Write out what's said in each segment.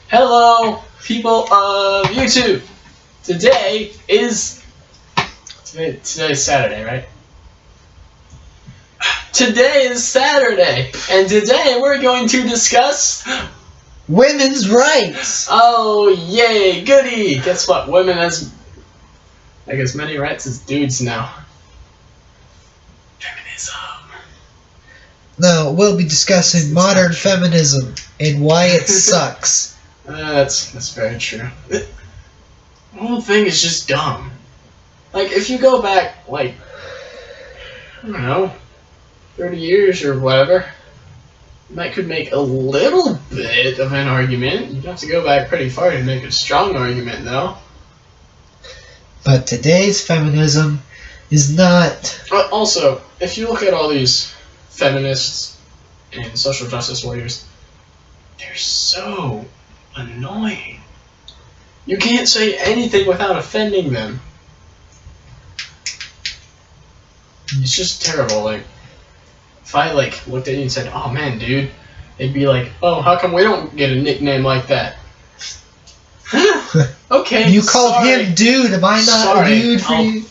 Hello, people of YouTube. Today's Saturday, right? Today is Saturday, and today we're going to discuss women's rights. Oh, yay, goody! Guess what? Women has, I guess, many rights as dudes now. Feminism. No, we'll be discussing modern feminism and why it sucks. That's very true. The whole thing is just dumb. Like, if you go back, like, I don't know, 30 years or whatever, that could make a little bit of an argument. You'd have to go back pretty far to make a strong argument, though. But today's feminism is not... Also, if you look at all these feminists and social justice warriors, they're so annoying. You can't say anything without offending them. It's just terrible. Like, if I looked at you and said, "Oh man, dude," they'd be like, "Oh, how come we don't get a nickname like that?" Okay. You called him dude. Am I not a dude for you?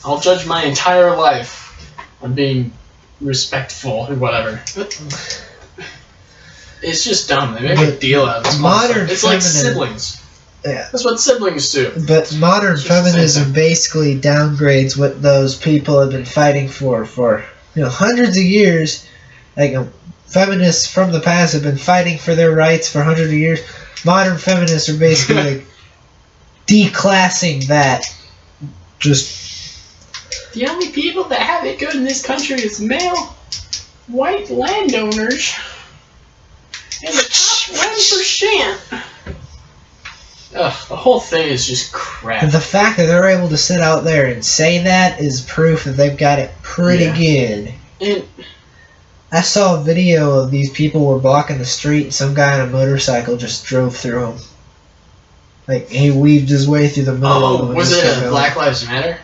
I'll judge my entire life on being respectful or whatever. It's just dumb. They make a deal out of this. Modern it's like siblings. Yeah. That's what siblings do. But modern feminism basically downgrades what those people have been fighting for hundreds of years. Like feminists from the past have been fighting for their rights for hundreds of years. Modern feminists are basically like declassing that. Just the only people that have it good in this country is male white landowners. And the top 1%. Ugh, the whole thing is just crap. The fact that they're able to sit out there and say that is proof that they've got it pretty good. And I saw a video of these people were blocking the street and some guy on a motorcycle just drove through them. Like, he weaved his way through the middle of them. Was it a Black Lives Matter?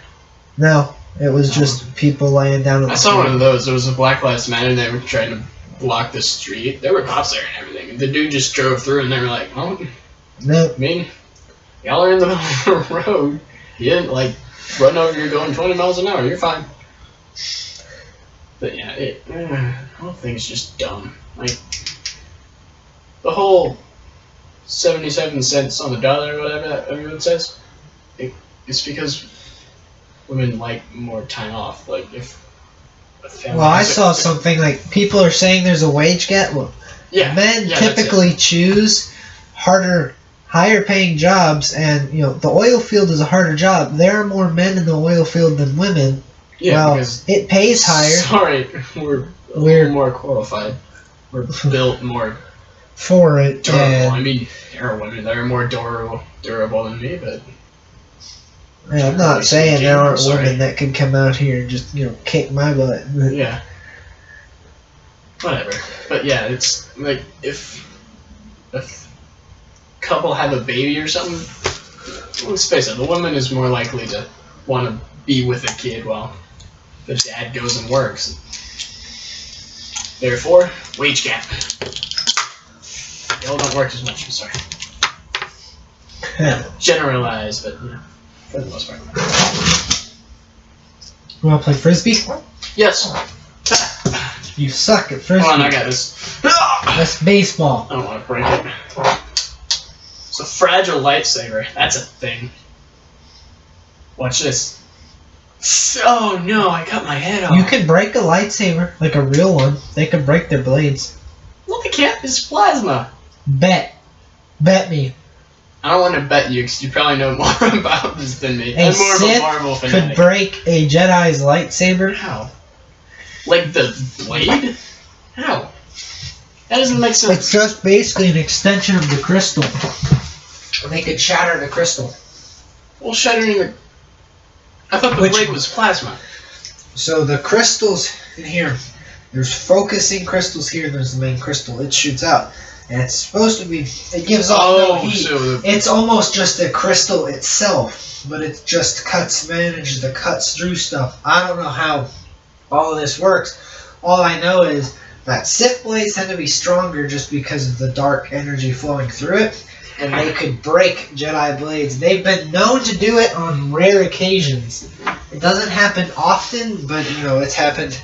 No, it was just people laying down on the street. I saw one of those. There was a Black Lives Matter. They were trying to block the street. There were cops there and everything. The dude just drove through and they were like, "Oh, no. I mean, y'all are in the middle of the road. You didn't, run over, you're going 20 miles an hour. You're fine." But yeah, the whole thing's just dumb. Like, the whole 77 cents on the dollar or whatever that everyone says, it's because women like more time off. Like, if a family... Well, I saw something like, people are saying there's a wage gap. Well, men typically choose higher paying jobs, and the oil field is a harder job. There are more men in the oil field than women. Yeah, well, because it pays higher. Sorry, we're a little more qualified. We're built more for it. Durable. I mean, there are women that are more durable than me, but I'm not saying there aren't women that could come out here and just kick my butt. Yeah. Whatever. But yeah, it's like if a couple have a baby or something, let's face it, the woman is more likely to want to be with a kid while the dad goes and works. Therefore, wage gap. Y'all don't work as much, I'm sorry. Generalize, but for the most part. You want to play Frisbee? Yes. You suck at Frisbee. Hold on, I got this. That's baseball. I don't want to break it. It's a fragile lightsaber. That's a thing. Watch this. Oh no, I cut my head off. You can break a lightsaber, like a real one. They can break their blades. Well, they can't. It's plasma. Bet me. I don't want to bet you, because you probably know more about this than me. A I'm more Sith of a Marvel fanatic. could break a Jedi's lightsaber? How? Like the blade? How? That doesn't make sense. It's just basically an extension of the crystal. They could shatter the crystal. Well, shattering the... I thought the blade was plasma. So the crystals in here, there's focusing crystals here, there's the main crystal. It shoots out. And it's supposed to be... It gives off no heat. So it's almost just a crystal itself. But it just manages to cut through stuff. I don't know how all of this works. All I know is that Sith blades tend to be stronger just because of the dark energy flowing through it, and they could break Jedi blades. They've been known to do it on rare occasions. It doesn't happen often, but you know it's happened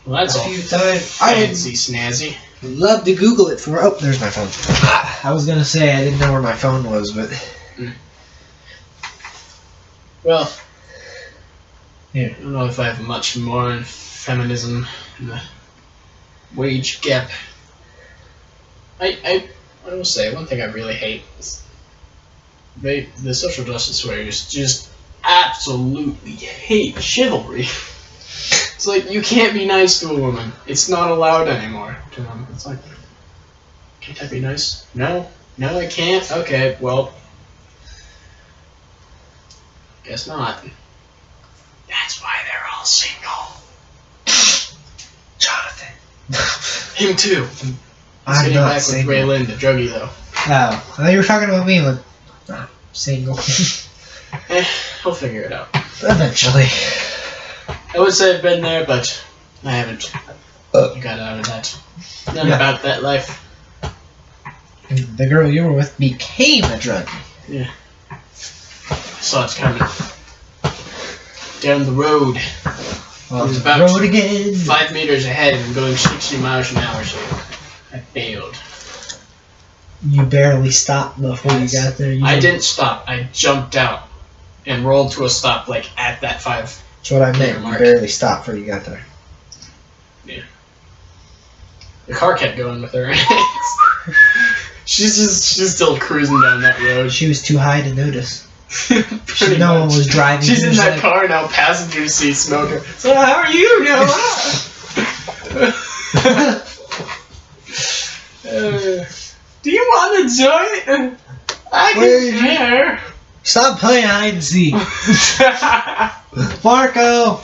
Well, that's a all few times. I would fancy snazzy. love to Google it for. Oh, there's my phone. I was gonna say I didn't know where my phone was, but Well, yeah. I don't know if I have much more on feminism and the wage gap. I will say one thing I really hate is the social justice warriors just absolutely hate chivalry. It's like you can't be nice to a woman. It's not allowed anymore to them. It's like, can't I be nice? No, I can't. Okay, well, guess not. That's why they're all single. Jonathan. Him too. He's I'm getting not back single. with Raylan, the druggie though. Oh, I thought you were talking about me. Like, single. He'll figure it out. Eventually. I would say I've been there, but I haven't. You got out of that. None Yeah. about that life. The girl you were with became a druggie. Yeah. I saw it coming. Down the road. Well, It was the about road again. 5 meters ahead and going 60 miles an hour, so I failed. You barely stopped before you got there. I didn't stop. I jumped out and rolled to a stop, like at that 5. That's what I meant. You Mark. barely stopped before you got there. The car kept going with her. she's still cruising down that road. She was too high to notice. Pretty No one much. was driving. She's She in was that like- car now, passenger seat, smoker. So how are you, Noah? Do you want a joint? I Where can are you? share. Stop playing hide and seek. Marco!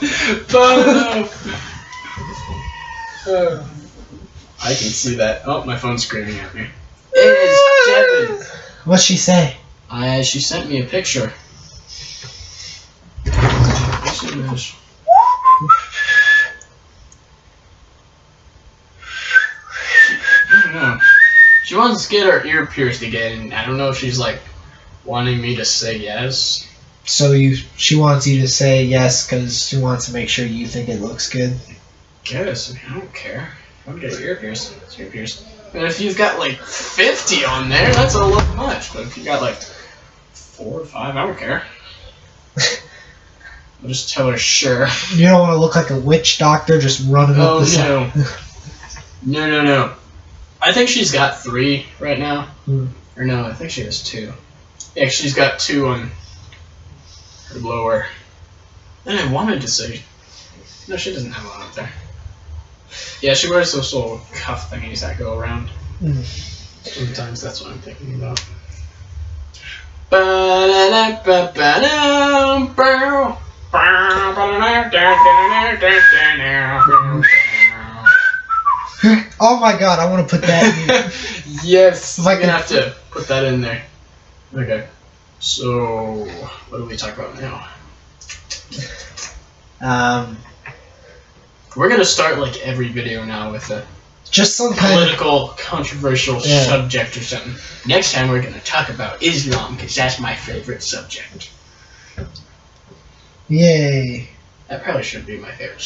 I can see that. Oh, my phone's screaming at me. It is Devin. What'd she say? She sent me a picture. I don't know. She wants to get her ear pierced again. I don't know if she's like wanting me to say yes. So she wants you to say yes because she wants to make sure you think it looks good. Guess. I mean, I don't care. I'll get your ear pierced. It's ear pierced. And if you've got like 50 on there, that's a little much. But if you got like 4 or 5, I don't care. I'll just tell her sure. You don't want to look like a witch doctor just running up the side. No. I think she's got 3 right now. Hmm. Or no, I think she has 2. Yeah, she's got 2 on her lower. And I wanted to say, no, she doesn't have one up there. Yeah, she wears those little cuff thingies that go around. Mm. Sometimes that's what I'm thinking about. Oh my god, I want to put that in. Yes, If I I'm gonna could- have to put that in there. Okay, so what do we talk about now? We're gonna start like every video now with a Just some kind of. political, controversial Yeah. subject or something. Next time we're gonna talk about Islam because that's my favorite subject. Yay. That probably should be my favorite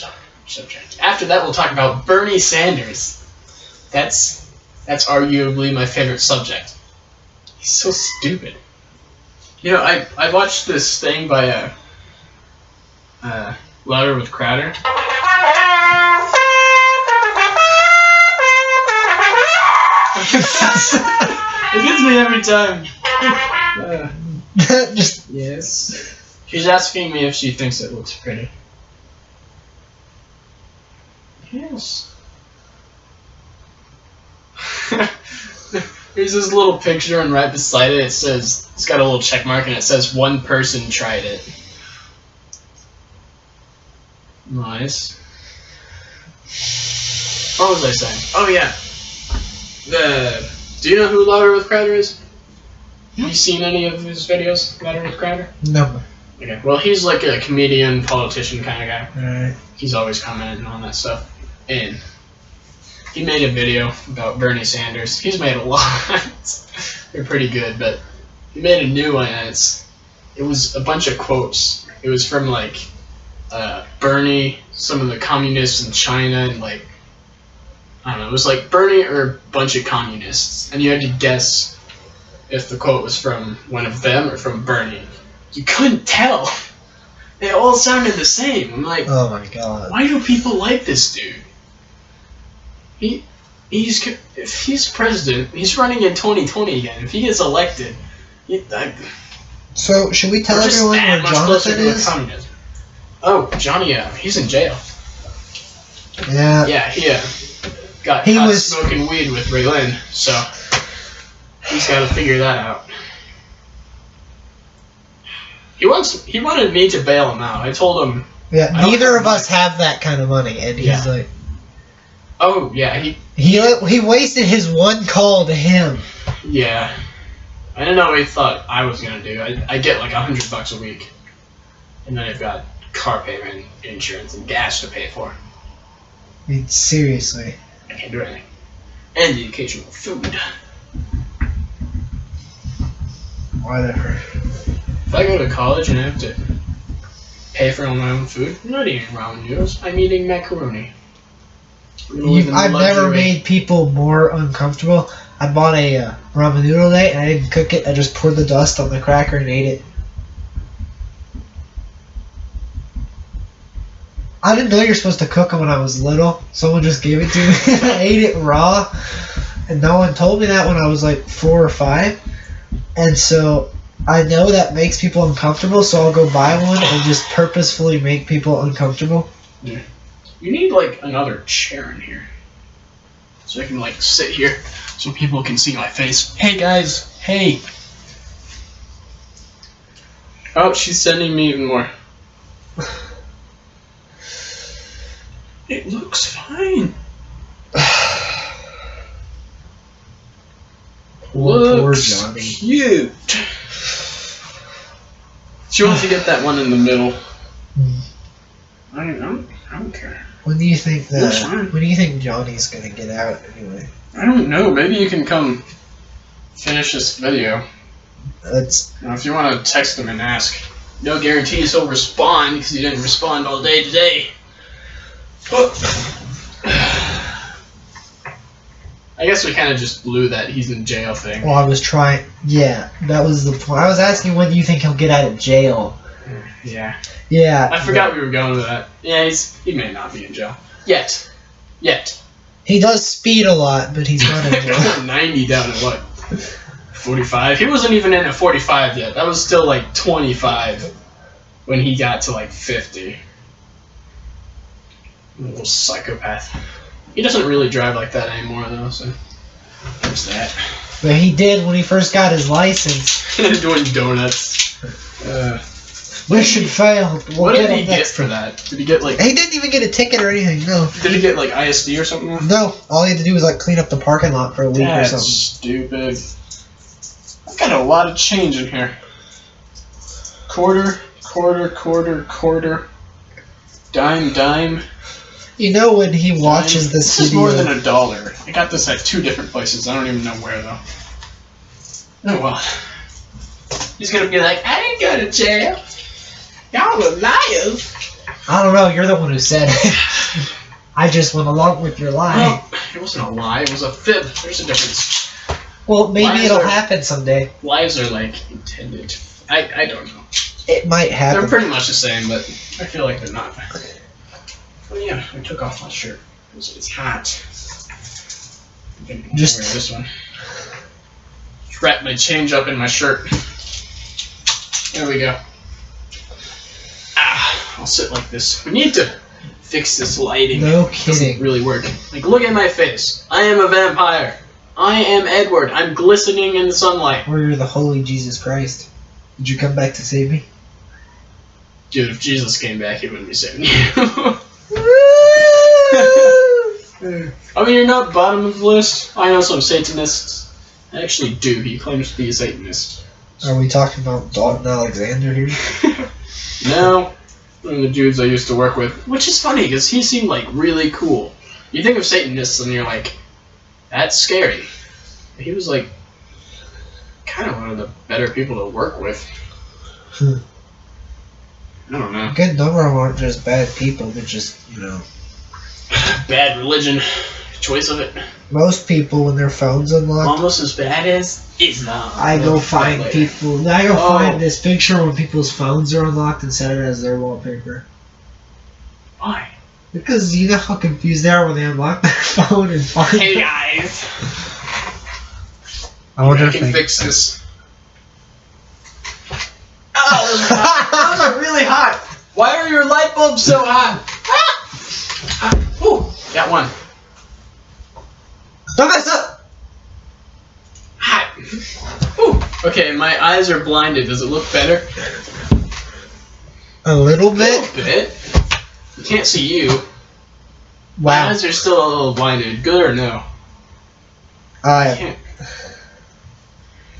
subject. After that, we'll talk about Bernie Sanders. That's arguably my favorite subject. He's so stupid. You know, I watched this thing by Louder with Crowder. It gets me every time. Just. Yes. She's asking me if she thinks it looks pretty. Yes. There's this little picture, and right beside it, it's got a little check mark, and it says one person tried it. Nice. What was I saying? Oh yeah. Do you know who Louder with Crowder is? Have you seen any of his videos, Louder with Crowder? No. Okay. Well, he's like a comedian, politician kind of guy. Alright. He's always commenting on that stuff. And he made a video about Bernie Sanders. He's made a lot. They're pretty good, but he made a new one, and it was a bunch of quotes. It was from like Bernie, some of the communists in China, and like I don't know. It was like Bernie or a bunch of communists, and you had to guess if the quote was from one of them or from Bernie. You couldn't tell. They all sounded the same. I'm like, oh my god. Why do people like this dude? If he's president, he's running in 2020 again. If he gets elected, so should we tell everyone where Jonathan is? Oh, Johnny, he's in jail. Yeah. Yeah, he got caught smoking weed with Raylene, so he's got to figure that out. He wanted me to bail him out. I told him. Yeah, neither of us have that kind of money, and he's like. Oh yeah, he wasted his one call to him. Yeah, I don't know what he thought I was gonna do. I get like $100 a week, and then I've got car payment, insurance, and gas to pay for. I mean, seriously. I can't do anything, and the occasional food. Whatever. If I go to college and I have to pay for all my own food, I'm not eating ramen noodles. I'm eating macaroni. I've never made people more uncomfortable. I bought a ramen noodle day and I didn't cook it. I just poured the dust on the cracker and ate it. I didn't know you're supposed to cook them when I was little. Someone just gave it to me. I ate it raw, and no one told me that when I was like 4 or 5. And so I know that makes people uncomfortable, so I'll go buy one and just purposefully make people uncomfortable. Yeah. You need like another chair in here, so I can like sit here, so people can see my face. Hey guys, hey. Oh, she's sending me even more. It looks fine. Poor Johnny. Cute. She wants to get that one in the middle. I don't care. When do you think Johnny's gonna get out anyway? I don't know. Maybe you can come finish this video. If you want to text him and ask. No guarantees he'll respond because he didn't respond all day today. I guess we kind of just blew that he's in jail thing. Well, I was trying. Yeah, that was the point. I was asking when do you think he'll get out of jail? Yeah. Yeah. I forgot we were going with that. Yeah, he may not be in jail. Yet. He does speed a lot, but he's not in jail. 90 down at what? 45? He wasn't even in at 45 yet. That was still like 25 when he got to like 50. Little psychopath. He doesn't really drive like that anymore though, so there's that. But he did when he first got his license. Doing donuts. Mission failed. What did he get for that? Did he get like... He didn't even get a ticket or anything, no. Did he get like ISD or something? No. All he had to do was like clean up the parking lot for a week or something. Stupid. I've got a lot of change in here. Quarter. Dime. You know when he watches this video... This is more than $1. I got this at 2 different places. I don't even know where though. Oh well. He's gonna be like, I didn't go to jail. Y'all are liars. I don't know, you're the one who said it. I just went along with your lie. Well, it wasn't a lie, it was a fib. There's a difference. Well, maybe it'll happen someday. Lies are like intended. I don't know. It might happen. They're pretty much the same, but I feel like they're not. Oh yeah, I took off my shirt. It's hot. Just wear this one. Just wrap my change up in my shirt. There we go. I'll sit like this. We need to fix this lighting. No kidding. It doesn't really work. Like, look at my face. I am a vampire. I am Edward. I'm glistening in the sunlight. Or you're the holy Jesus Christ. Did you come back to save me? Dude, if Jesus came back, he wouldn't be saving you. I mean, you're not bottom of the list. I know some Satanists. I actually do. He claims to be a Satanist. Are we talking about Dalton Alexander here? No. One of the dudes I used to work with. Which is funny, because he seemed like really cool. You think of Satanists and you're like, that's scary. He was like, kind of one of the better people to work with. I don't know. A good number of them aren't just bad people, they're just, Bad religion. Choice of it. Most people, when their phone's unlocked, Almost as bad as Islam. I go find find this picture when people's phones are unlocked and set it as their wallpaper. Why? Because you know how confused they are when they unlock their phone and find Hey guys! I wonder I if can they fix this. Oh, those are hot. Those are really hot. Why are your light bulbs so hot? Ah! Ooh, got one. Don't mess up! Hot. Ooh. Okay, my eyes are blinded. Does it look better? A little A bit? little bit. You can't see you. My Wow. eyes are still a little blinded. Good or no? I Wait, can't.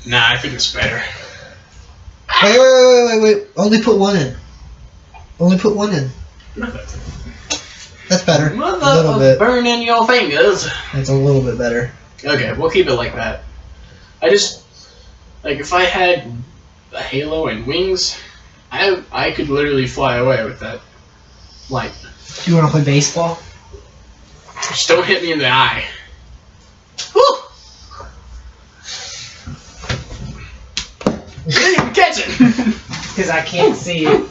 Nah, I think it's better. wait. Only put one in. Only put one in. That's better. A Mother little of bit. burning your fingers. That's a little bit better. Okay, we'll keep it like that. I just, like, if I had a halo and wings, I could literally fly away with that light. Do you want to play baseball? Just don't hit me in the eye. Woo! You didn't even catch it! Because I can't see it.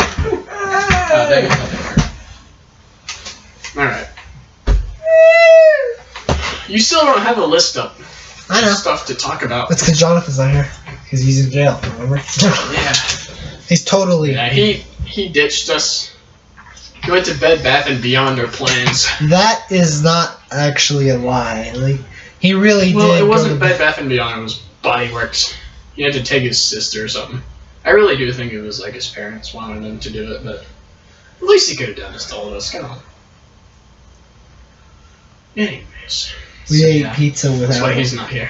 Oh, dang it. Alright. You still don't have a list up. I know. Stuff to talk about. That's because Jonathan's not here. Because he's in jail, remember? Yeah. He's totally... Yeah, he ditched us. He went to Bed Bath & Beyond our plans. That is not actually a lie. Like, he really did. Well, it go wasn't to Bed Bath & Beyond, it was Body Works. He had to take his sister or something. I really do think it was like his parents wanted him to do it, but at least he could have done this to all of us. Come on. Anyways. We So, ate yeah, pizza that's without why him. he's not here.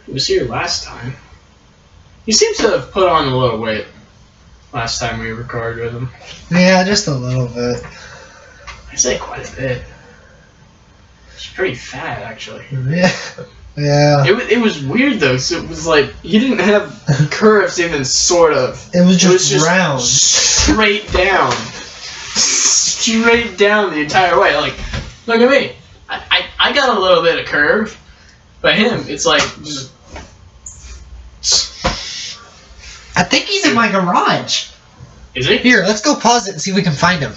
He was here last time. He seems to have put on a little weight last time we recorded with him. Yeah, just a little bit. I'd say quite a bit. He's pretty fat, actually. Yeah. Yeah. It was weird though, so it was like he didn't have curves even sort of. It was just round. Straight down. Straight down the entire way. Like, look at me. I got a little bit of curve, but him, it's like just. I think he's in my garage. Is he? Here, let's go pause it and see if we can find him.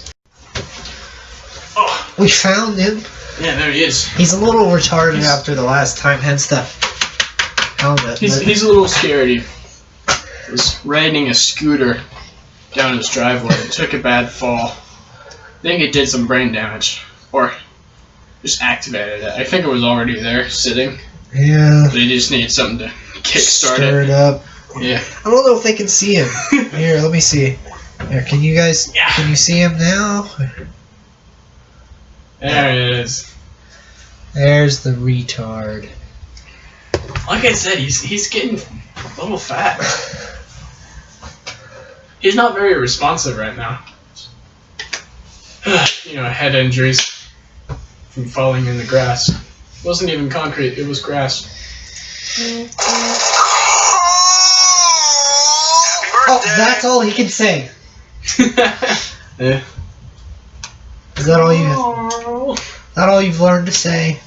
Oh, We found him. yeah, there he is. He's a little retarded after the last time, hence the helmet. He's but- a little scared. He was riding a scooter down his driveway and took a bad fall. I think it did some brain damage. Or just activated it. I think it was already there, sitting. Yeah. But he just needed something to kickstart Stir it. it up. Yeah. I don't know if they can see him. Here, let me see. Here, can you guys? Yeah. Can you see him now? There it is. There's the retard. Like I said, he's getting a little fat. He's not very responsive right now. Head injuries from falling in the grass. It wasn't even concrete, it was grass. Oh, that's all he can say. Yeah. Is that all that all you've learned to say?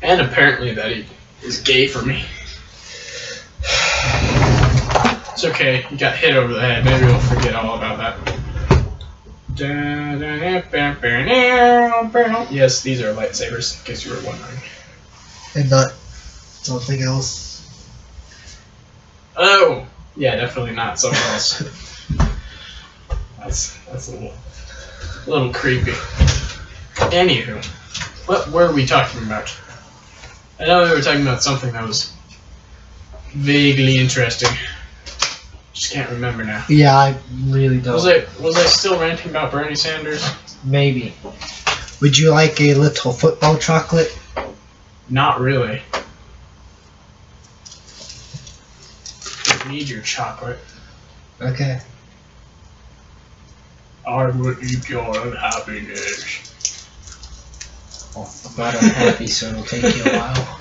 And apparently that he is gay for me. It's okay, he got hit over the head. Maybe we'll forget all about that. Yes, these are lightsabers, in case you were wondering. And not something else. Oh! Yeah, definitely not something else. That's a little creepy. Anywho, what were we talking about? I know we were talking about something that was vaguely interesting. Just can't remember now. Yeah, I really don't. Was I still ranting about Bernie Sanders? Maybe. Would you like a little football chocolate? Not really. I need your chocolate. Okay. I will eat your unhappiness. Oh, I'm not unhappy, so it'll take you a while.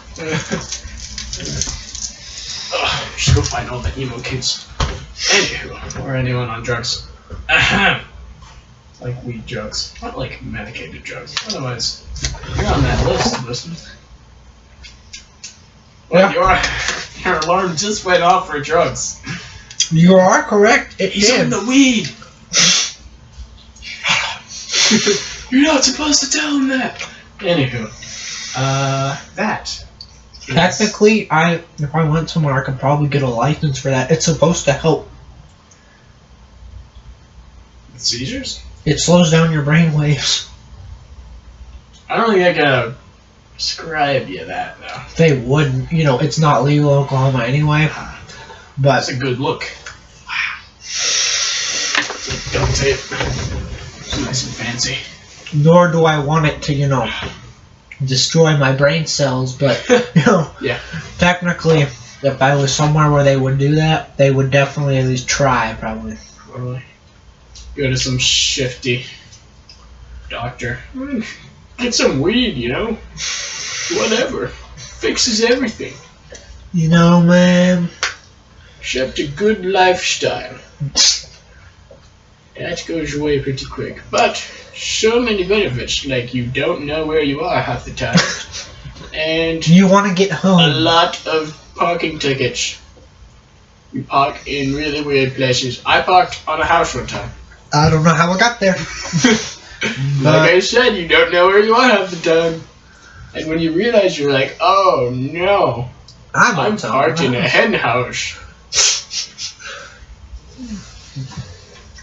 Just go find all the emo kids. Anywho, or anyone on drugs. Ahem. Like weed drugs. Not like medicated drugs. Otherwise, you're on that list, listen. Well, your alarm just went off for drugs. You are correct. It He's did. on the weed. You're not supposed to tell him that. Anywho, that. Technically, if I went somewhere, I could probably get a license for that. It's supposed to help. Seizures? It slows down your brain waves. I don't think I can prescribe you that, though. They wouldn't. You know, it's not legal in Oklahoma anyway. But That's a good look. Duct tape. It's nice and fancy. nor do I want it to, you know, destroy my brain cells. But, you know, Yeah. technically, if I was somewhere where they would do that, they would definitely at least try, probably. Probably. Go to some shifty doctor. Get some weed, you know? Whatever. Fixes everything. You know, man. Except a good lifestyle. That goes away pretty quick. But, so many benefits, like you don't know where you are half the time. And You want to get home. a lot of parking tickets. You park in really weird places. I parked on a house one time. I don't know how I got there. Like I said, you don't know where you are half the time. And when you realize, you're like, oh no, I'm parked in a hen house.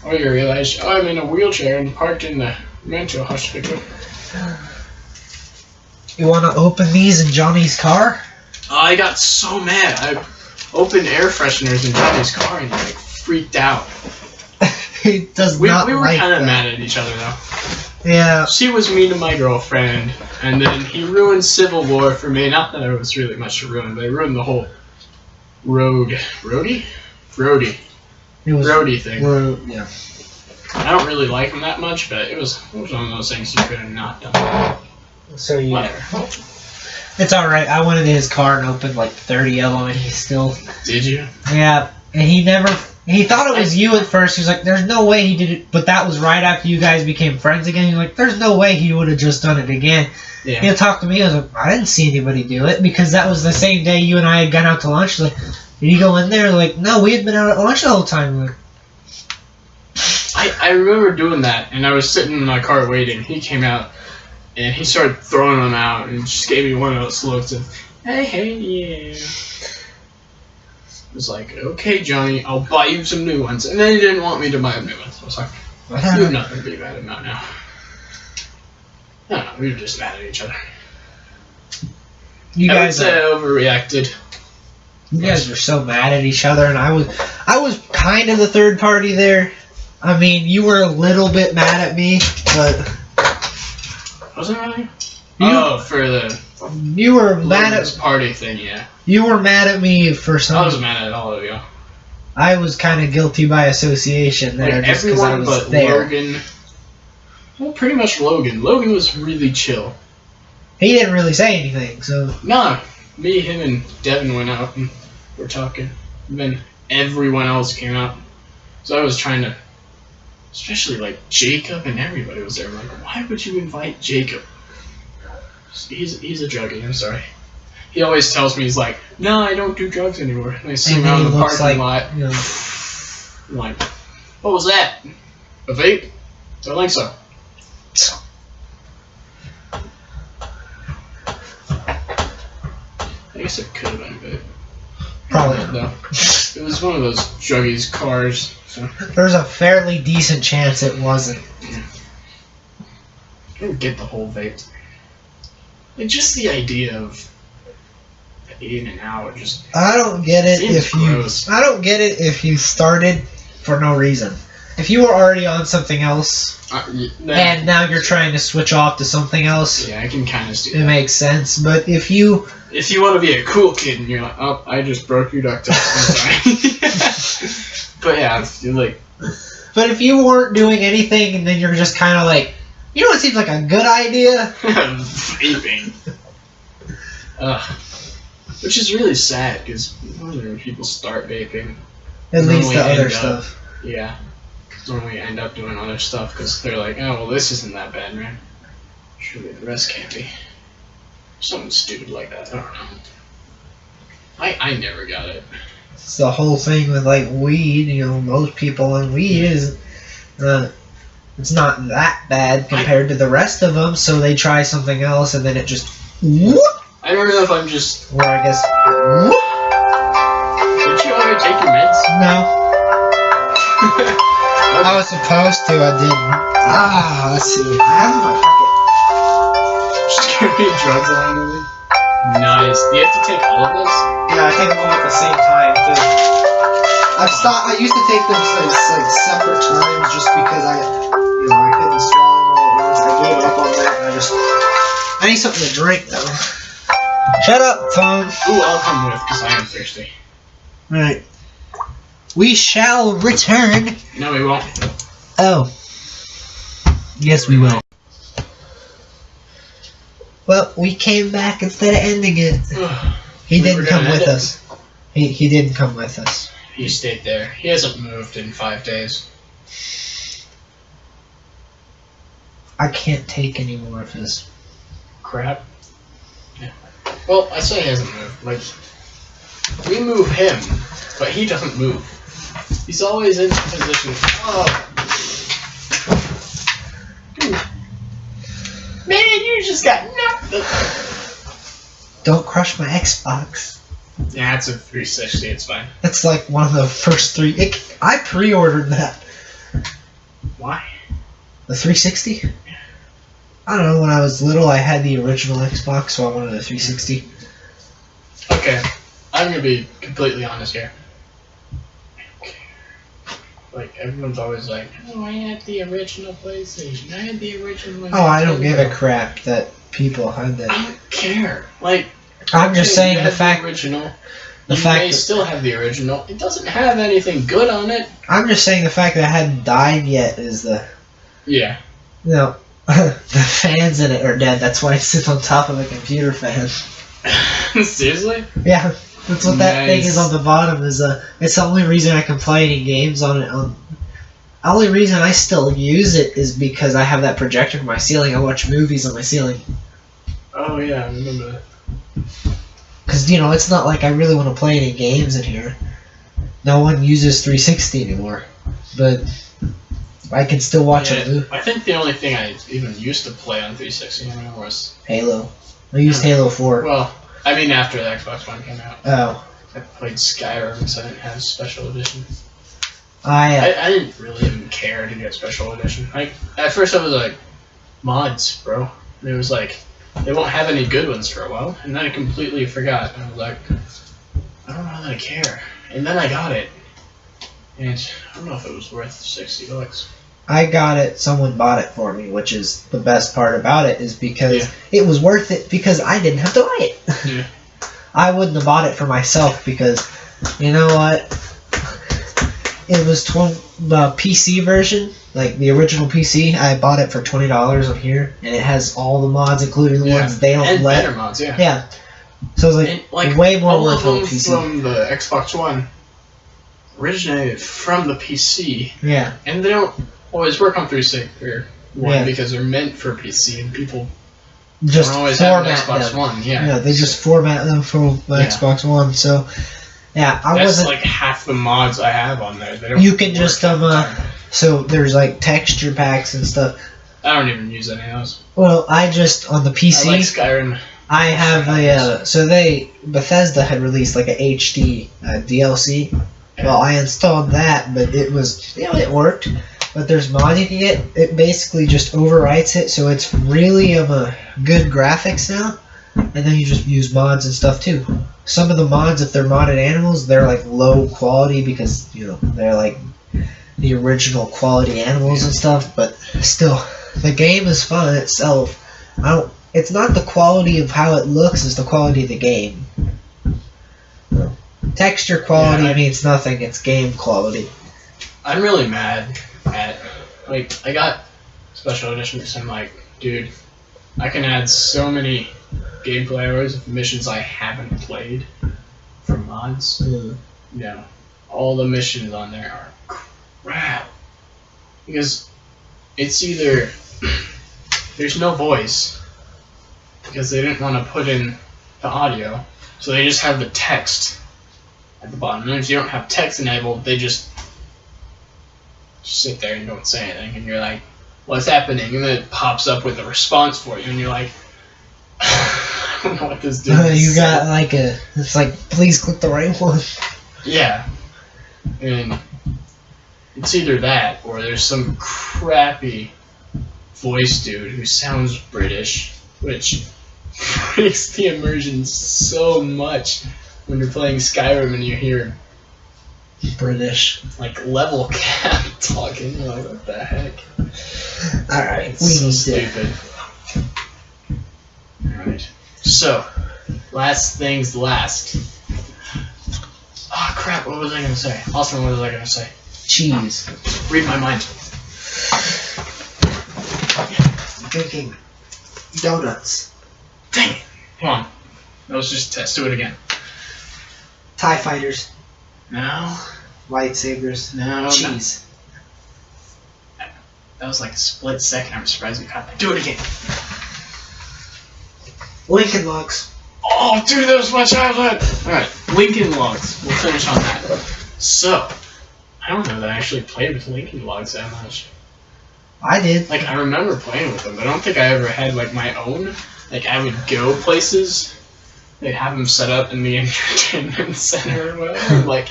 Or you realize, oh, I'm in a wheelchair and parked in the mental hospital. You want to open these in Johnny's car? Oh, I got so mad. I opened air fresheners in Johnny's car and like freaked out. He does We not were like kind of that. mad at each other though. Yeah. She was mean to my girlfriend, and then he ruined Civil War for me. Not that it was really much to ruin, but he ruined the whole roadie It was thing. yeah. I don't really like him that much, but it was one of those things you could have not done. So you. Whatever. It's alright. I went into his car and opened like 30 of them, and he still. Did you? Yeah. And he never. He thought it was you at first. He was like, there's no way he did it. But that was right after you guys became friends again. He's like, there's no way he would have just done it again. Yeah. He'll talk to me. I was like, I didn't see anybody do it. Because that was the same day you and I had gone out to lunch. Like, did you go in there? Like, no, we had been out at lunch the whole time. Like, I remember doing that, and I was sitting in my car waiting. He came out, and he started throwing them out, and just gave me one of those looks of, hey, yeah. I was like, okay, Johnny, I'll buy you some new ones. And then he didn't want me to buy him new ones. I was like, you have nothing to be mad about now. No, we were just mad at each other. you I would guys say I overreacted. You guys were so mad at each other, and I was kind of the third party there. I mean, you were a little bit mad at me, but Wasn't I? Oh, for the you were mad Logan's at party thing, yeah. you were mad at me for I some. was mad at all of you. I was kind of guilty by association there, Like just because I everyone was but there. Logan. Well, pretty much Logan. Logan was really chill. He didn't really say anything, so Nah, me, him, and Devin went out and were talking. And then everyone else came out. So I was trying to, especially like Jacob and everybody was there. Like, why would you invite Jacob? He's a druggie, I'm sorry. He always tells me, he's like, no, I don't do drugs anymore. And I see him And out he in the looks parking like, lot. you know, I'm like, what was that? A vape? Don't think so. I guess it could have been a vape. probably. No. It was one of those druggies' cars. So There's a fairly decent chance it wasn't. I didn't get the whole vape. Like, just the idea of in and out, just I don't get it seems if you. gross. I don't get it if you started for no reason. If you were already on something else, and now you're trying to switch off to something else, yeah, I can kind of see it that. makes sense. But if you, If you want to be a cool kid and you're like, oh, I just broke your duct tape. I'm sorry. But yeah, you're like, But if you weren't doing anything and then you're just kind of like, you know what seems like a good idea? Vaping. Which is really sad, because when people start vaping... It leads to other stuff. Yeah. Normally end up doing other stuff, because they're like, oh, well, this isn't that bad, man. Surely the rest can't be. Something stupid like that. I don't know. I never got it. It's the whole thing with, like, weed. You know, most people on weed is... it's not that bad compared to the rest of them, so they try something else, and then it just... Whoop! I don't know if I'm just... Or I guess... Whoop! Did you ever take your meds? No. I was supposed to, I didn't. Let's see. I have in my pocket. Just gonna be drugs along the way. Nice. Do you have to take all of those? Yeah, I take them all at the same time, too. I used to take them like separate times just because I couldn't swallow them all at once. I gave up on that and I need something to drink, though. Shut up, Tom. Ooh, I'll come with, because I am thirsty. Alright. We shall return. No, we won't. Oh. Yes, we will. Well, we came back instead of ending it. He didn't come with us. He didn't come with us. He stayed there. He hasn't moved in 5 days. I can't take any more of his crap. Yeah. Well, I say he hasn't moved. Like, we move him, but he doesn't move. He's always in position. Oh. Dude. Man, you just got nothing. Don't crush my Xbox. Yeah, it's a 360. It's fine. That's like one of the first three. I pre-ordered that. Why? The 360? I don't know. When I was little, I had the original Xbox, so I wanted a 360. Okay, I'm gonna be completely honest here. Like, everyone's always like, oh, I had the original PlayStation. I had the original. Oh, I don't give a crap that people had that. I don't care. Like, I'm just saying the fact. The original. The you fact may still have the original. It doesn't have anything good on it. I'm just saying the fact that it hadn't died yet is the. Yeah. No, the fans in it are dead. That's why it sits on top of a computer fan. Seriously? Yeah. That's what that thing is on the bottom. It's the only reason I can play any games on it. The only reason I still use it is because I have that projector in my ceiling. I watch movies on my ceiling. Oh yeah, I remember that. Because, you know, it's not like I really want to play any games in here. No one uses 360 anymore. But I can still watch a movie. I think the only thing I even used to play on 360 anymore was... Halo. I used Halo 4. Well... I mean, after the Xbox One came out. Oh. I played Skyrim because I didn't have Special Edition. I didn't really even care to get Special Edition. Like, at first I was like, mods, bro. And it was like, they won't have any good ones for a while. And then I completely forgot. And I was like, I don't know that I care. And then I got it. And I don't know if it was worth $60. I got it. Someone bought it for me, which is the best part about it, is because it was worth it because I didn't have to buy it. Yeah. I wouldn't have bought it for myself because, you know what? It was the PC version, like the original PC. I bought it for $20 on here, and it has all the mods, including the ones they don't and let. Better mods, yeah. Yeah. So it was like way more worth on the PC. From the Xbox One originated from the PC. Yeah. And they don't always work on 360 or One because they're meant for PC, and people just don't always format have an Xbox them. One. Yeah. Yeah, they just format them for the Xbox One. So, yeah, That's like half the mods I have on there. They don't you can just so there's like texture packs and stuff. I don't even use any of those. Well, I just on the PC. I like Skyrim. I have Bethesda had released like a HD DLC. Yeah. Well, I installed that, but it was it worked. But there's mods you can get. It basically just overwrites it, so it's really good graphics now. And then you just use mods and stuff too. Some of the mods, if they're modded animals, they're like low quality because they're like the original quality animals and stuff. But still, the game is fun itself. It's not the quality of how it looks; it's the quality of the game. Texture quality means nothing. It's game quality. I'm really mad Like, I got special edition because I'm like, dude, I can add so many gameplay hours of missions I haven't played for mods. No. All the missions on there are crap. Because it's either there's no voice because they didn't want to put in the audio, so they just have the text at the bottom. And if you don't have text enabled, they just sit there and don't say anything, and you're like, what's happening? And then it pops up with a response for you, and you're like, I don't know what this dude is You got like it's like, please click the right one. Yeah. And it's either that, or there's some crappy voice dude who sounds British, which breaks the immersion so much when you're playing Skyrim and you hear British. like level cap talking. You're like, what the heck? Alright, It's so stupid. Alright. So, last things last. Oh crap, what was I gonna say? Austin, what was I gonna say? Cheese. Read my mind. Drinking donuts. Dang it. Come on. Let's just test. Do it again. TIE fighters. No. Lightsabers. No. Cheese. That was like a split second. I'm surprised you caught that. Do it again. Lincoln Logs. Oh, dude, that was my childhood. Alright, Lincoln Logs. We'll finish on that. So, I don't know that I actually played with Lincoln Logs that much. I did. Like, I remember playing with them, but I don't think I ever had, like, my own. Like, I would go places, they'd have them set up in the entertainment center or whatever. I'm like,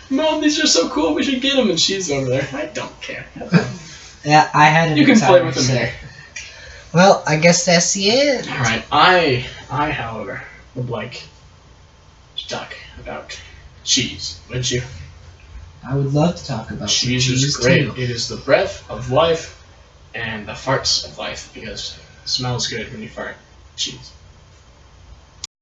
Mom, these are so cool, we should get them, and she's over there. I don't care. Yeah, I had an You can play entire with them set. here. Well, I guess that's the end. Alright, I, however, would like to talk about cheese, would you? I would love to talk about Cheese is great. too. It is the breath of life and the farts of life because it smells good when you fart. Cheese.